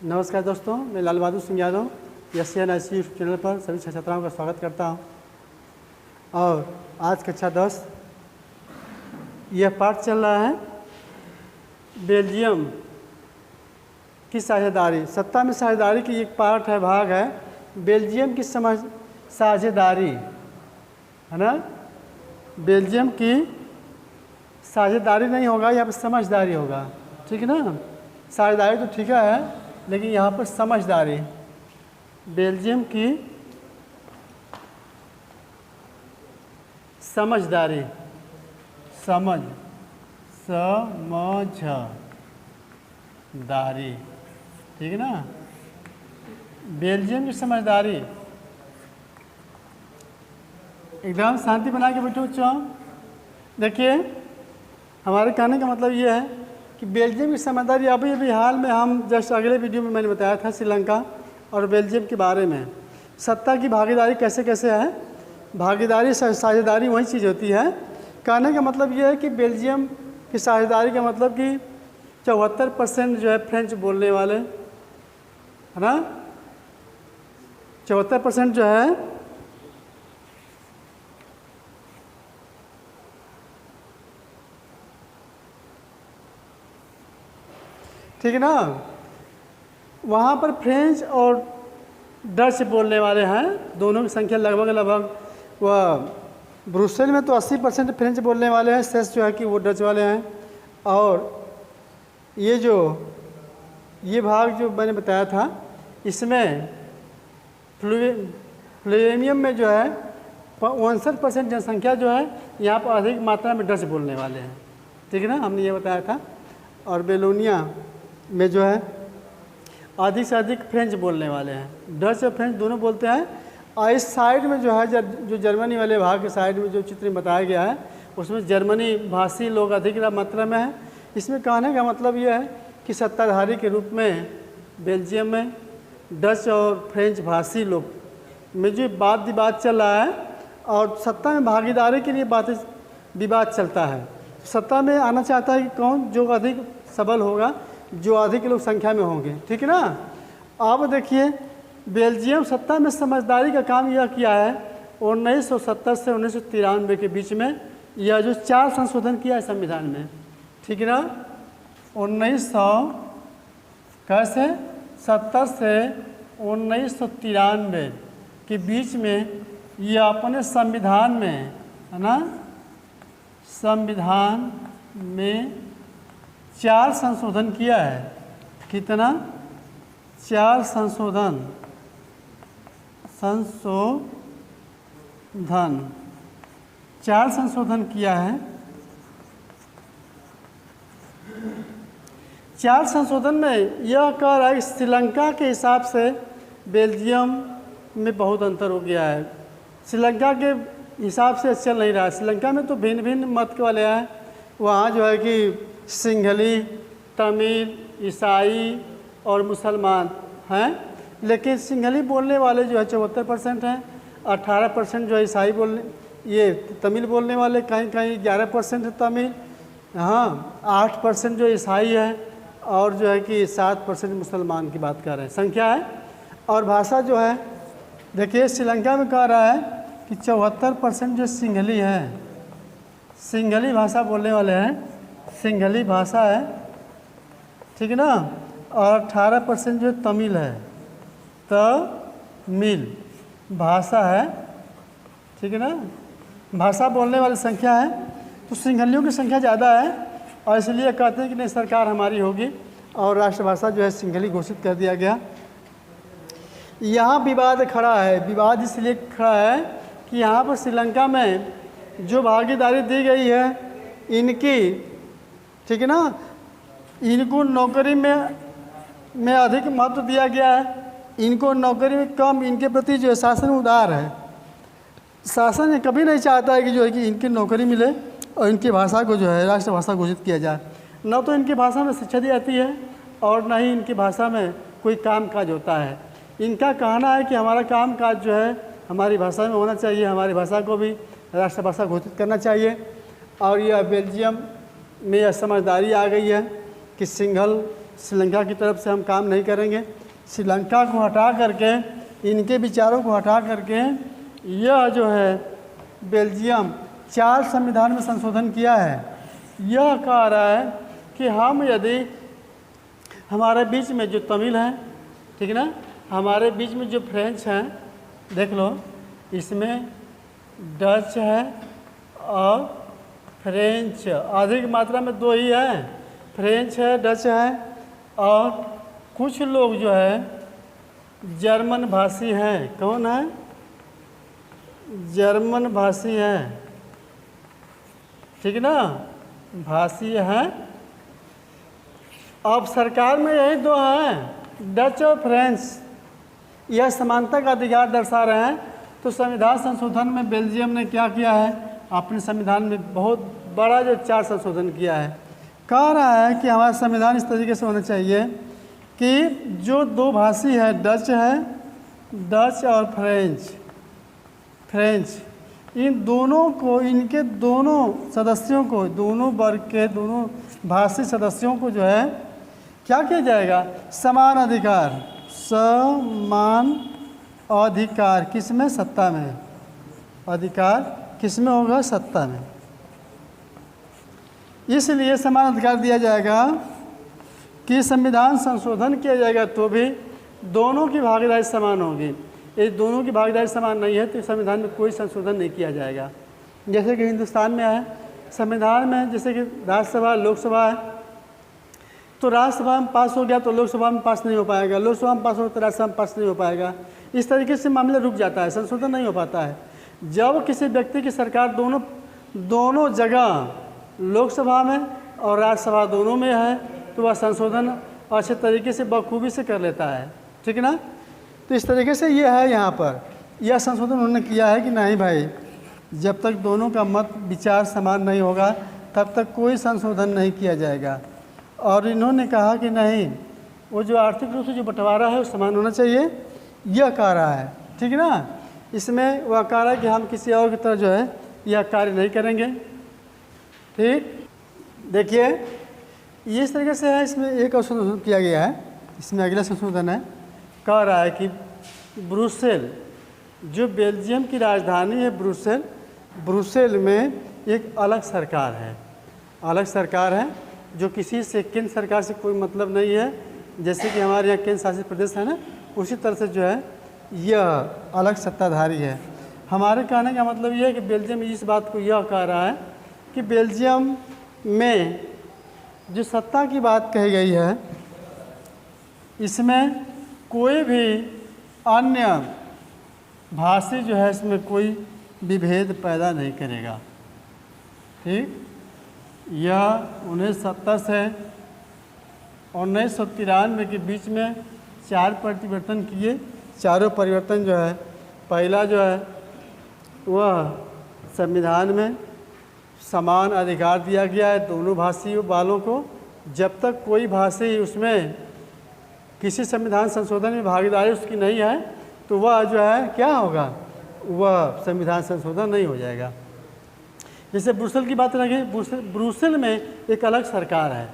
नमस्कार दोस्तों, मैं Lal Bahadur Singh Yadav SCNIC YouTube channel पर सभी छात्राओं का स्वागत करता हूं। और आज कक्षा 10 यह पाठ चल रहा है बेल्जियम की साझेदारी। सत्ता में साझेदारी की एक पार्ट है, भाग है बेल्जियम की साझेदारी, है ना। बेल्जियम की साझेदारी नहीं होगा, यहाँ पर समझदारी होगा, ठीक है ना। साझेदारी तो ठीक है, लेकिन यहाँ पर समझदारी। बेल्जियम की समझदारी, समझदारी, ठीक है ना। बेल्जियम की समझदारी। एकदम शांति बना के बैठो बच्चों। देखिए, हमारे कहने का मतलब ये है कि बेल्जियम की समझदारी अभी हाल में हम जस्ट अगले वीडियो में मैंने बताया था श्रीलंका और बेल्जियम के बारे में। सत्ता की भागीदारी कैसे कैसे है, भागीदारी साझेदारी वही चीज़ होती है। कहने का मतलब ये है कि बेल्जियम की साझेदारी का मतलब कि 74% जो है फ्रेंच बोलने वाले, है ना। 74% जो है ठीक है ना, वहाँ पर फ्रेंच और डच बोलने वाले हैं। दोनों की संख्या लगभग वह ब्रुसेल में तो 80% फ्रेंच बोलने वाले हैं, शेष जो है कि वो डच वाले हैं। और ये भाग जो मैंने बताया था, इसमें फ्लुएमियम में जो है 59% जनसंख्या जो है यहाँ पर अधिक मात्रा में डच बोलने वाले हैं, ठीक है ना, हमने ये बताया था। और बेलोनिया में जो है अधिक से अधिक फ्रेंच बोलने वाले हैं, डच और फ्रेंच दोनों बोलते हैं। और इस साइड में जो है जो जर्मनी वाले भाग के साइड में जो चित्र में बताया गया है, उसमें जर्मनी भाषी लोग अधिक मात्रा में है। इसमें कहने का मतलब यह है कि सत्ताधारी के रूप में बेल्जियम में डच और फ्रेंच भाषी लोग में जो वाद विवाद चल रहा है, और सत्ता में भागीदारी के लिए विवाद चलता है। सत्ता में आना चाहता है कि कौन जो अधिक सबल होगा, जो अधिक लोग संख्या में होंगे, ठीक है ना। अब देखिए, बेल्जियम सत्ता में समझदारी का काम यह किया है 1970 से 1993 के बीच में, यह जो 4 संशोधन किया है संविधान में, ठीक है ना। 1970 से 1993 के बीच में यह अपने संविधान में, है ना, संविधान में 4 संशोधन किया है। कितना? 4 संशोधन 4 संशोधन किया है। 4 संशोधन में यह कह रहा है कि श्रीलंका के हिसाब से बेल्जियम में बहुत अंतर हो गया है। श्रीलंका के हिसाब से चल नहीं रहा है। श्रीलंका में तो भिन्न भिन्न मत के वाले हैं। वहाँ जो है कि सिंघली, तमिल, ईसाई और मुसलमान हैं, लेकिन सिंघली बोलने वाले जो है 74% हैं। 18% जो है ईसाई तमिल बोलने वाले, कहीं कहीं 11% है तमिल, हाँ 8% जो ईसाई है, और जो है कि 7% मुसलमान की बात कर रहे हैं, संख्या है। और भाषा जो है, देखिए श्रीलंका में कह रहा है कि 74% जो सिंघली है, सिंघली भाषा बोलने वाले हैं, सिंघली भाषा है, ठीक है ना। और 18% जो तमिल है, तमिल भाषा है, ठीक है ना। भाषा बोलने वाली संख्या है, तो सिंघलियों की संख्या ज़्यादा है, और इसलिए कहते हैं कि नहीं सरकार हमारी होगी, और राष्ट्रभाषा जो है सिंघली घोषित कर दिया गया। यहाँ विवाद खड़ा है। विवाद इसलिए खड़ा है कि यहाँ पर श्रीलंका में जो भागीदारी दी गई है इनकी, ठीक है ना, इनको नौकरी में अधिक महत्व दिया गया है, इनको नौकरी में कम, इनके प्रति जो है शासन उदार है। शासन ये कभी नहीं चाहता है कि जो है कि इनकी नौकरी मिले और इनकी भाषा को जो है राष्ट्रभाषा घोषित किया जाए। न तो इनकी भाषा में शिक्षा दी जाती है, और न ही इनकी भाषा में कोई काम काज होता है। इनका कहना है कि हमारा काम काज जो है हमारी भाषा में होना चाहिए, हमारी भाषा को भी राष्ट्रभाषा घोषित करना चाहिए। और यह बेल्जियम में यह समझदारी आ गई है कि श्रीलंका की तरफ से हम काम नहीं करेंगे। श्रीलंका को हटा करके, इनके विचारों को हटा करके, यह जो है बेल्जियम 4 संविधान में संशोधन किया है। यह कह रहा है कि हम यदि हमारे बीच में जो तमिल है, ठीक है ना, हमारे बीच में जो फ्रेंच हैं, देख लो, इसमें डच है और फ्रेंच, अधिक मात्रा में 2 ही है, फ्रेंच है, डच है, और कुछ लोग जो है जर्मन भाषी हैं। कौन है? जर्मन भाषी हैं, ठीक है ना, भाषी हैं। अब सरकार में यही 2 हैं, डच और फ्रेंच। यह समानता का अधिकार दर्शा रहे हैं। तो संविधान संशोधन में बेल्जियम ने क्या किया है? अपने संविधान में बहुत बड़ा जो 4 संशोधन किया है। कह रहा है कि हमारा संविधान इस तरीके से होना चाहिए कि जो 2 भाषी है, डच है, डच और फ्रेंच, इन दोनों को, इनके दोनों सदस्यों को, दोनों वर्ग के दोनों भाषी सदस्यों को जो है क्या किया जाएगा? समान अधिकार, समान अधिकार किसमें? सत्ता में। अधिकार किसमें होगा? सत्ता में। इसलिए समान अधिकार दिया जाएगा कि संविधान संशोधन किया जाएगा तो भी दोनों की भागीदारी समान होगी। यदि दोनों की भागीदारी समान नहीं है तो संविधान में कोई संशोधन नहीं किया जाएगा। जैसे कि हिंदुस्तान में है, संविधान में जैसे कि राज्यसभा, लोकसभा है, तो राज्यसभा में पास हो गया तो लोकसभा में पास नहीं हो पाएगा, लोकसभा में पास हो तो राज्यसभा में पास नहीं हो पाएगा। इस तरीके से मामला रुक जाता है, संशोधन नहीं हो पाता है। जब किसी व्यक्ति की सरकार दोनों जगह, लोकसभा में और राज्यसभा दोनों में है, तो वह संशोधन अच्छे तरीके से बखूबी से कर लेता है, ठीक है ना। तो इस तरीके से ये है, यहाँ पर यह संशोधन उन्होंने किया है कि नहीं भाई, जब तक दोनों का मत विचार समान नहीं होगा तब तक कोई संशोधन नहीं किया जाएगा। और इन्होंने कहा कि नहीं, वो जो आर्थिक रूप से जो बंटवारा है वो समान होना चाहिए, यह कह रहा है, ठीक है ना। इसमें वह कह रहा है कि हम किसी और की तरह जो है यह कार्य नहीं करेंगे, ठीक। देखिए इस तरीके से है। इसमें एक और संशोधन किया गया है, इसमें अगला संशोधन है, कह रहा है कि ब्रुसेल, जो बेल्जियम की राजधानी है ब्रुसेल में एक अलग सरकार है, अलग सरकार है जो किसी से, केंद्र सरकार से कोई मतलब नहीं है। जैसे कि हमारे यहाँ केंद्र शासित प्रदेश है ना, उसी तरह से जो है यह अलग सत्ताधारी है। हमारे कहने का मतलब यह है कि बेल्जियम इस बात को यह कह रहा है कि बेल्जियम में जो सत्ता की बात कही गई है, इसमें कोई भी अन्य भाषी जो है इसमें कोई विभेद पैदा नहीं करेगा, ठीक। यह 1970 से 1993 के बीच में 4 परिवर्तन किए। चारों परिवर्तन जो है, पहला जो है वह संविधान में समान अधिकार दिया गया है दोनों भाषी वालों को। जब तक कोई भाषी उसमें किसी संविधान संशोधन में भागीदारी उसकी नहीं है तो वह जो है क्या होगा, वह संविधान संशोधन नहीं हो जाएगा। जैसे ब्रुसेल की बात रखी, ब्रुसेल में एक अलग सरकार है।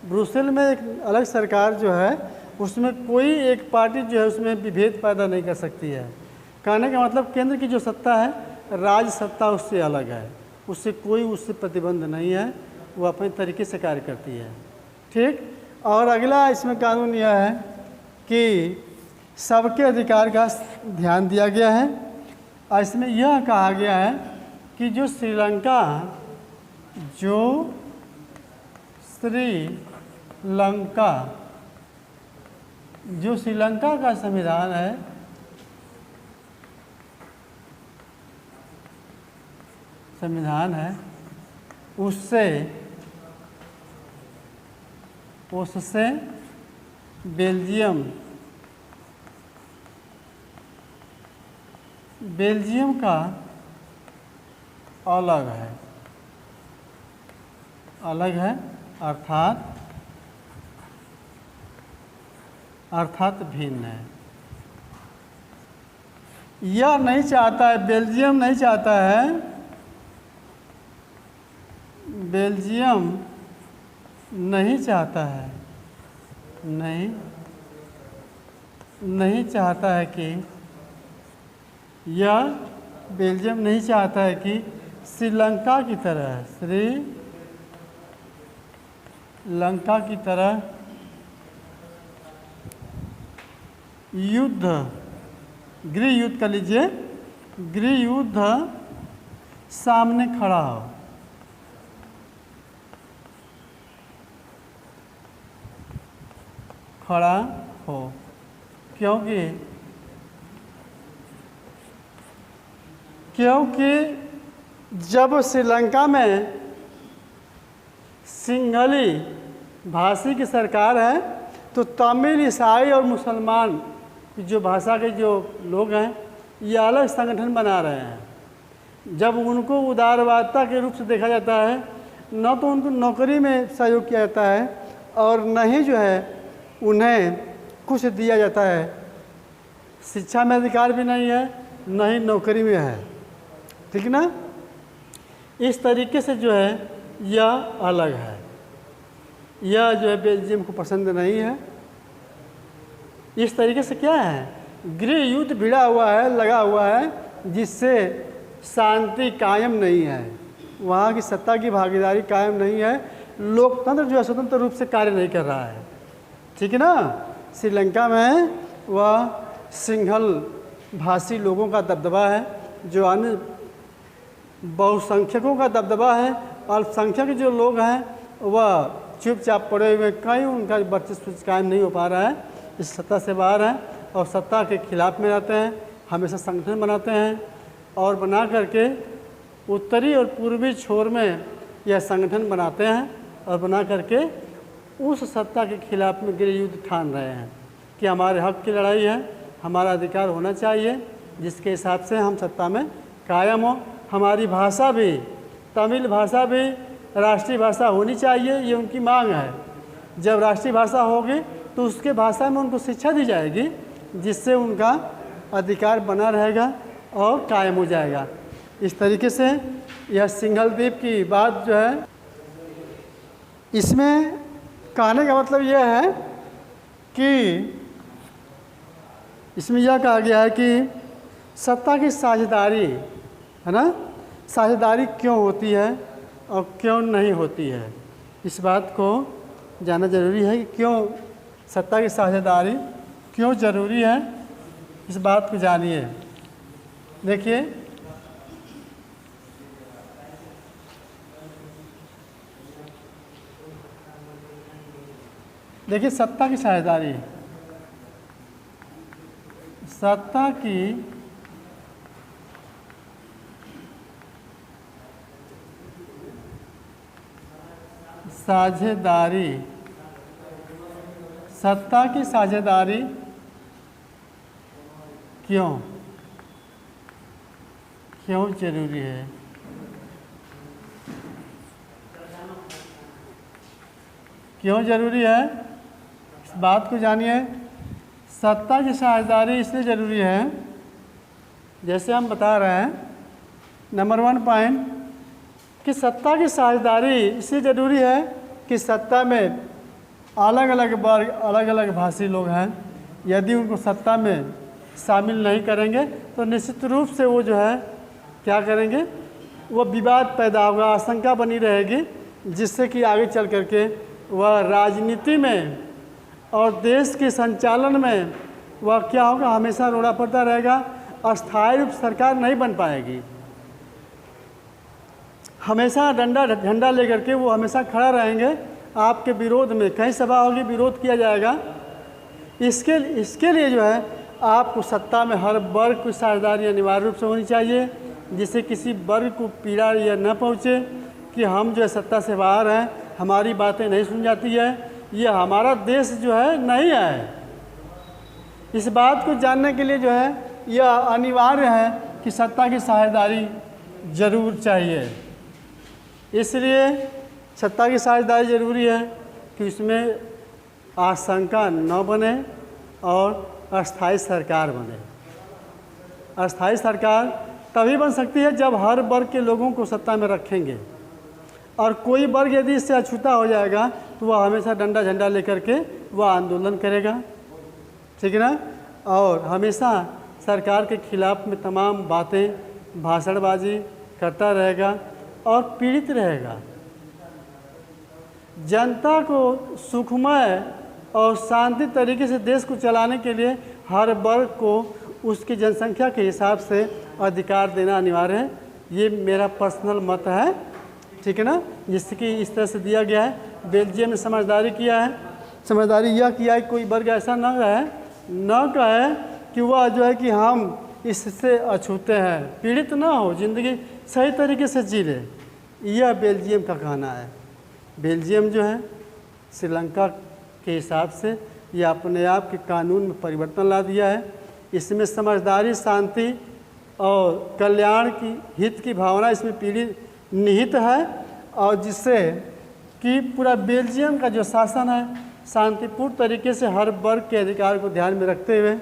ब्रुसेल में एक अलग सरकार जो है उसमें कोई एक पार्टी जो है उसमें विभेद पैदा नहीं कर सकती है। कहने का मतलब केंद्र की जो सत्ता है, राज्य सत्ता उससे अलग है, उससे कोई उससे प्रतिबंध नहीं है, वो अपने तरीके से कार्य करती है, ठीक। और अगला इसमें कानून यह है कि सबके अधिकार का ध्यान दिया गया है। और इसमें यह कहा गया है कि जो श्रीलंका का संविधान है, उससे बेल्जियम का अलग है, अर्थात भिन्न है। यह नहीं चाहता है, बेल्जियम नहीं चाहता नहीं चाहता है कि, या बेल्जियम नहीं चाहता है कि श्रीलंका की तरह गृह युद्ध कर लीजिए, गृह युद्ध सामने खड़ा हो, क्योंकि जब श्रीलंका में सिंहली भाषी की सरकार है तो तमिल, ईसाई और मुसलमान की जो भाषा के जो लोग हैं ये अलग संगठन बना रहे हैं। जब उनको उदारवादिता के रूप से देखा जाता है, न तो उनको नौकरी में सहयोग किया जाता है और न ही जो है उन्हें कुछ दिया जाता है, शिक्षा में अधिकार भी नहीं है, न ही नौकरी में है, ठीक ना। इस तरीके से जो है यह अलग है, यह जो है बेल्जियम को पसंद नहीं है। इस तरीके से क्या है, गृह युद्ध भिड़ा हुआ है, लगा हुआ है, जिससे शांति कायम नहीं है, वहाँ की सत्ता की भागीदारी कायम नहीं है, लोकतंत्र जो है स्वतंत्र रूप से कार्य नहीं कर रहा है, ठीक है ना। श्रीलंका में वह सिंहल भाषी लोगों का दबदबा है, जो अन्य बहुसंख्यकों का दबदबा है, अल्पसंख्यक जो लोग हैं वह चुपचाप पड़े हुए, कहीं उनका वर्चस्व कायम नहीं हो पा रहा है, इस सत्ता से बाहर है और सत्ता के खिलाफ में रहते हैं, हमेशा संगठन बनाते हैं और बना करके उत्तरी और पूर्वी छोर में यह संगठन बनाते हैं और बना करके उस सत्ता के खिलाफ में गृह युद्ध ठान रहे हैं कि हमारे हक की लड़ाई है, हमारा अधिकार होना चाहिए, जिसके हिसाब से हम सत्ता में कायम हो। हमारी भाषा भी, तमिल भाषा भी राष्ट्रीय भाषा होनी चाहिए, ये उनकी मांग है। जब राष्ट्रीय भाषा होगी तो उसके भाषा में उनको शिक्षा दी जाएगी, जिससे उनका अधिकार बना रहेगा और कायम हो जाएगा। इस तरीके से यह सिंघल द्वीप की बात जो है, इसमें कहने का मतलब यह है कि इसमें यह कहा गया है कि सत्ता की साझेदारी है ना, साझेदारी क्यों होती है और क्यों नहीं होती है, इस बात को जानना जरूरी है कि क्यों सत्ता की साझेदारी क्यों जरूरी है, इस बात को जानिए। देखिए सत्ता की साझेदारी, सत्ता की साझेदारी, सत्ता की साझेदारी क्यों जरूरी है। क्यों जरूरी है, इस बात को जानिए। सत्ता की साझेदारी इसलिए ज़रूरी है, जैसे हम बता रहे हैं, नंबर 1 पॉइंट कि सत्ता की साझेदारी इसलिए ज़रूरी है कि सत्ता में अलग अलग वर्ग, अलग अलग भाषी लोग हैं, यदि उनको सत्ता में शामिल नहीं करेंगे तो निश्चित रूप से वो जो है क्या करेंगे, वो विवाद पैदा होगा, आशंका बनी रहेगी, जिससे कि आगे चल करके वह राजनीति में और देश के संचालन में वह क्या होगा, हमेशा रोड़ा पड़ता रहेगा, अस्थायी रूप सरकार नहीं बन पाएगी। हमेशा डंडा झंडा लेकर के वो हमेशा खड़ा रहेंगे आपके विरोध में, कहीं सभा होगी विरोध किया जाएगा। इसके लिए जो है आपको सत्ता में हर वर्ग की साझेदारी अनिवार्य रूप से होनी चाहिए, जिससे किसी वर्ग को पीड़ा या न पहुँचे कि हम जो है सत्ता से बाहर हैं, हमारी बातें नहीं सुन जाती है, ये हमारा देश जो है नहीं है। इस बात को जानने के लिए जो है यह अनिवार्य है कि सत्ता की साझेदारी जरूर चाहिए। इसलिए सत्ता की साझेदारी ज़रूरी है कि इसमें आशंका न बने और अस्थायी सरकार बने। अस्थायी सरकार तभी बन सकती है जब हर वर्ग के लोगों को सत्ता में रखेंगे, और कोई वर्ग यदि इससे अछूता हो जाएगा तो वह हमेशा डंडा झंडा लेकर के वह आंदोलन करेगा, ठीक है ना, और हमेशा सरकार के खिलाफ में तमाम बातें भाषणबाजी करता रहेगा और पीड़ित रहेगा। जनता को सुखमय और शांति तरीके से देश को चलाने के लिए हर वर्ग को उसकी जनसंख्या के हिसाब से अधिकार देना अनिवार्य है। ये मेरा पर्सनल मत है, ठीक है ना, जिसकी इस तरह से दिया गया है। बेल्जियम ने समझदारी किया है, समझदारी यह किया है कोई वर्ग ऐसा न कहे कि वह जो है कि हम इससे अछूते हैं, पीड़ित ना हो, ज़िंदगी सही तरीके से जी ले। यह बेल्जियम का कहना है। बेल्जियम जो है श्रीलंका के हिसाब से यह अपने आप के कानून में परिवर्तन ला दिया है। इसमें समझदारी, शांति और कल्याण की हित की भावना इसमें पीड़ित निहित है, और जिससे कि पूरा बेल्जियम का जो शासन है शांतिपूर्ण तरीके से हर वर्ग के अधिकार को ध्यान में रखते हुए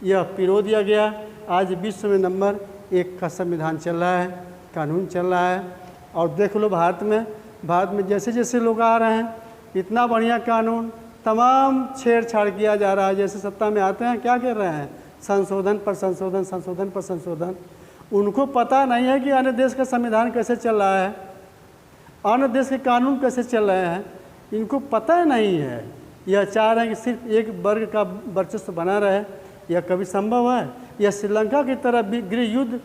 यह पिरो दिया गया। आज विश्व में नंबर 1 का संविधान चल रहा है, कानून चल रहा है। और देख लो भारत में जैसे जैसे लोग आ रहे हैं इतना बढ़िया कानून, तमाम छेड़छाड़ किया जा रहा है। जैसे सत्ता में आते हैं क्या कर रहे हैं, संशोधन पर संशोधन, संशोधन पर संशोधन। उनको पता नहीं है कि अन्य देश का संविधान कैसे चल रहा है, अन्य देश के कानून कैसे चल रहे हैं, इनको पता नहीं है। यह चाह रहे हैं कि सिर्फ एक वर्ग का वर्चस्व बना रहे। यह कभी संभव है? यह श्रीलंका की तरह गृह युद्ध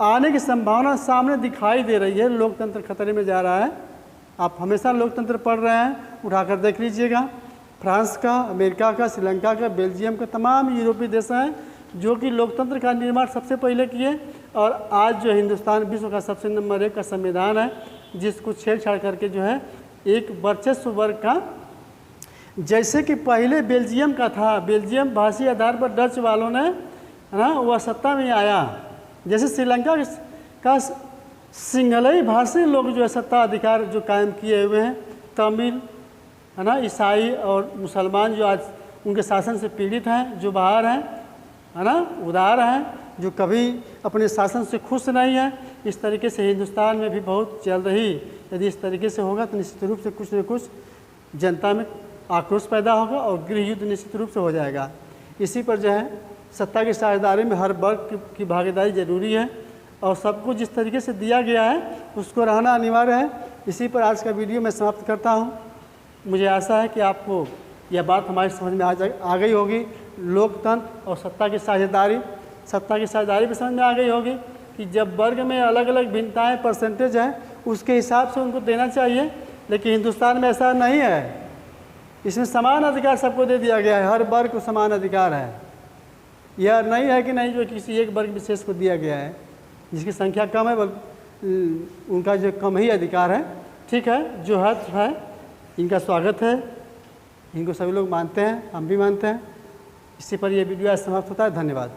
आने की संभावना सामने दिखाई दे रही है। लोकतंत्र खतरे में जा रहा है। आप हमेशा लोकतंत्र पढ़ रहे हैं, उठाकर देख लीजिएगा। फ्रांस का, अमेरिका का, श्रीलंका का, बेल्जियम का, तमाम यूरोपीय देश हैं जो कि लोकतंत्र का निर्माण सबसे पहले किए। और आज जो हिंदुस्तान विश्व का सबसे नंबर 1 का संविधान है, जिसको छेड़छाड़ करके जो है एक वर्चस्व वर्ग का, जैसे कि पहले बेल्जियम का था, बेल्जियम भाषी आधार पर डच वालों ने, है ना, वह सत्ता में आया। जैसे श्रीलंका का सिंहलई भाषी लोग जो है सत्ता अधिकार जो कायम किए हुए हैं, तमिल, है ना, ईसाई और मुसलमान जो आज उनके शासन से पीड़ित हैं, जो बाहर हैं, है ना, उदार हैं, जो कभी अपने शासन से खुश नहीं है। इस तरीके से हिंदुस्तान में भी बहुत जल्द ही यदि इस तरीके से होगा तो निश्चित रूप से कुछ न कुछ जनता में आक्रोश पैदा होगा और गृह युद्ध निश्चित रूप से हो जाएगा। इसी पर जो है सत्ता की साझेदारी में हर वर्ग की भागीदारी जरूरी है और सबको जिस तरीके से दिया गया है उसको रहना अनिवार्य है। इसी पर आज का वीडियो मैं समाप्त करता हूँ। मुझे आशा है कि आपको यह बात हमारी समझ में आ गई होगी। लोकतंत्र और सत्ता की साझेदारी भी समझ में आ गई होगी कि जब वर्ग में अलग अलग भिन्नताएँ परसेंटेज हैं उसके हिसाब से उनको देना चाहिए, लेकिन हिंदुस्तान में ऐसा नहीं है। इसमें समान अधिकार सबको दे दिया गया है, हर वर्ग को समान अधिकार है। यह नहीं है कि नहीं जो किसी एक वर्ग विशेष को दिया गया है, जिसकी संख्या कम है उनका जो कम ही अधिकार है। ठीक है, जो हद है इनका स्वागत है, इनको सभी लोग मानते हैं, हम भी मानते हैं। इसी पर यह वीडियो आज समाप्त होता है। धन्यवाद।